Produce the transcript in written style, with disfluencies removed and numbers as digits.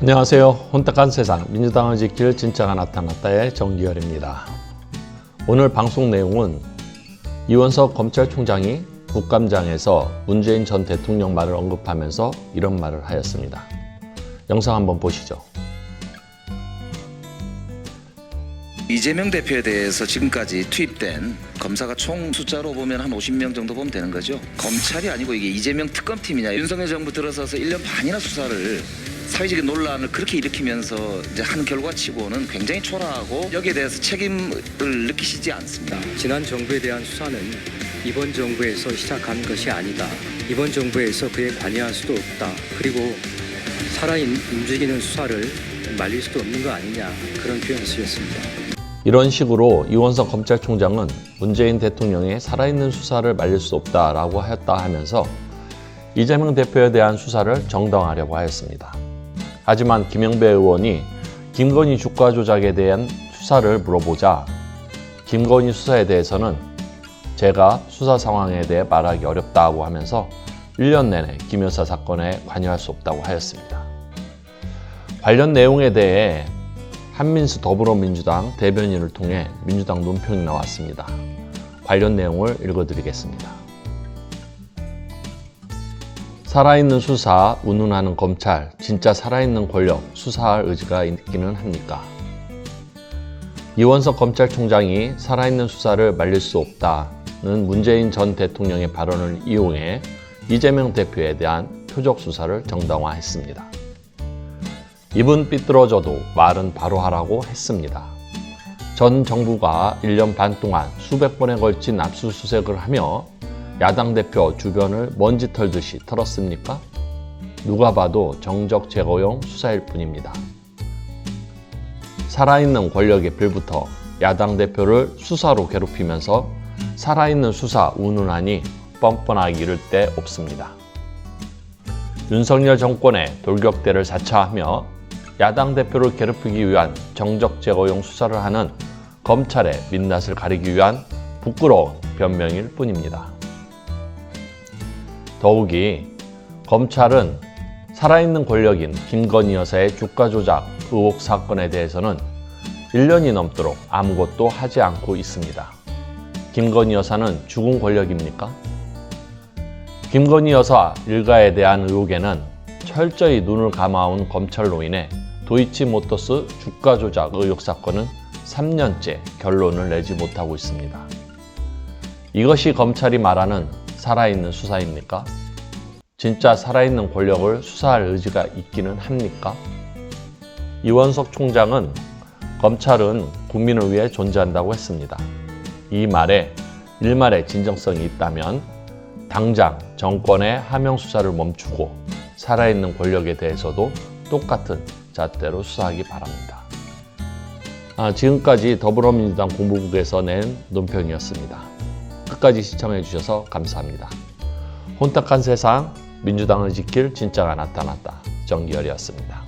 안녕하세요. 혼탁한 세상 민주당을 지킬 진짜가 나타났다의 정기열입니다. 오늘 방송 내용은 이원석 검찰총장이 국감장에서 문재인 전 대통령 말을 언급하면서 이런 말을 하였습니다. 영상 한번 보시죠. 이재명 대표에 대해서 지금까지 투입된 검사가 총 숫자로 보면 한 50명 정도 보면 되는 거죠. 검찰이 아니고 이게 이재명 특검팀이냐. 윤석열 정부 들어서서 1년 반이나 수사를 사회적인 논란을 그렇게 일으키면서 이제 한 결과치고는 굉장히 초라하고 여기에 대해서 책임을 느끼시지 않습니다. 지난 정부에 대한 수사는 이번 정부에서 시작한 것이 아니다. 이번 정부에서 그에 관여할 수도 없다. 그리고 움직이는 수사를 말릴 수도 없는 거 아니냐, 그런 표현을 쓰였습니다. 이런 식으로 이원석 검찰총장은 문재인 대통령의 살아있는 수사를 말릴 수 없다라고 하였다 하면서 이재명 대표에 대한 수사를 정당화하려고 하였습니다. 하지만 김영배 의원이 김건희 주가 조작에 대한 수사를 물어보자 김건희 수사에 대해서는 제가 수사 상황에 대해 말하기 어렵다고 하면서 1년 내내 김 여사 사건에 관여할 수 없다고 하였습니다. 관련 내용에 대해 한민수 더불어민주당 대변인을 통해 민주당 논평이 나왔습니다. 관련 내용을 읽어드리겠습니다. 살아있는 수사, 운운하는 검찰, 진짜 살아있는 권력, 수사할 의지가 있기는 합니까? 이원석 검찰총장이 살아있는 수사를 말릴 수 없다는 문재인 전 대통령의 발언을 이용해 이재명 대표에 대한 표적 수사를 정당화했습니다. 입은 삐뚤어져도 말은 바로 하라고 했습니다. 전 정부가 1년 반 동안 수백 번에 걸친 압수수색을 하며 야당 대표 주변을 먼지 털듯이 털었습니까? 누가 봐도 정적 제거용 수사일 뿐입니다. 살아있는 권력의 빌부터 야당 대표를 수사로 괴롭히면서 살아있는 수사 운운하니 뻔뻔하기 이를 데 없습니다. 윤석열 정권의 돌격대를 사차하며 야당 대표를 괴롭히기 위한 정적 제거용 수사를 하는 검찰의 민낯을 가리기 위한 부끄러운 변명일 뿐입니다. 더욱이 검찰은 살아있는 권력인 김건희 여사의 주가 조작 의혹 사건에 대해서는 1년이 넘도록 아무것도 하지 않고 있습니다. 김건희 여사는 죽은 권력입니까? 김건희 여사 일가에 대한 의혹에는 철저히 눈을 감아온 검찰로 인해 도이치모터스 주가 조작 의혹 사건은 3년째 결론을 내지 못하고 있습니다. 이것이 검찰이 말하는 살아있는 수사입니까? 진짜 살아있는 권력을 수사할 의지가 있기는 합니까? 이원석 총장은 검찰은 국민을 위해 존재한다고 했습니다. 이 말에 일말의 진정성이 있다면 당장 정권의 하명 수사를 멈추고 살아있는 권력에 대해서도 똑같은 잣대로 수사하기 바랍니다. 지금까지 더불어민주당 공보국에서 낸 논평이었습니다. 끝까지 시청해 주셔서 감사합니다. 혼탁한 세상 민주당을 지킬 진짜가 나타났다. 정기열이었습니다.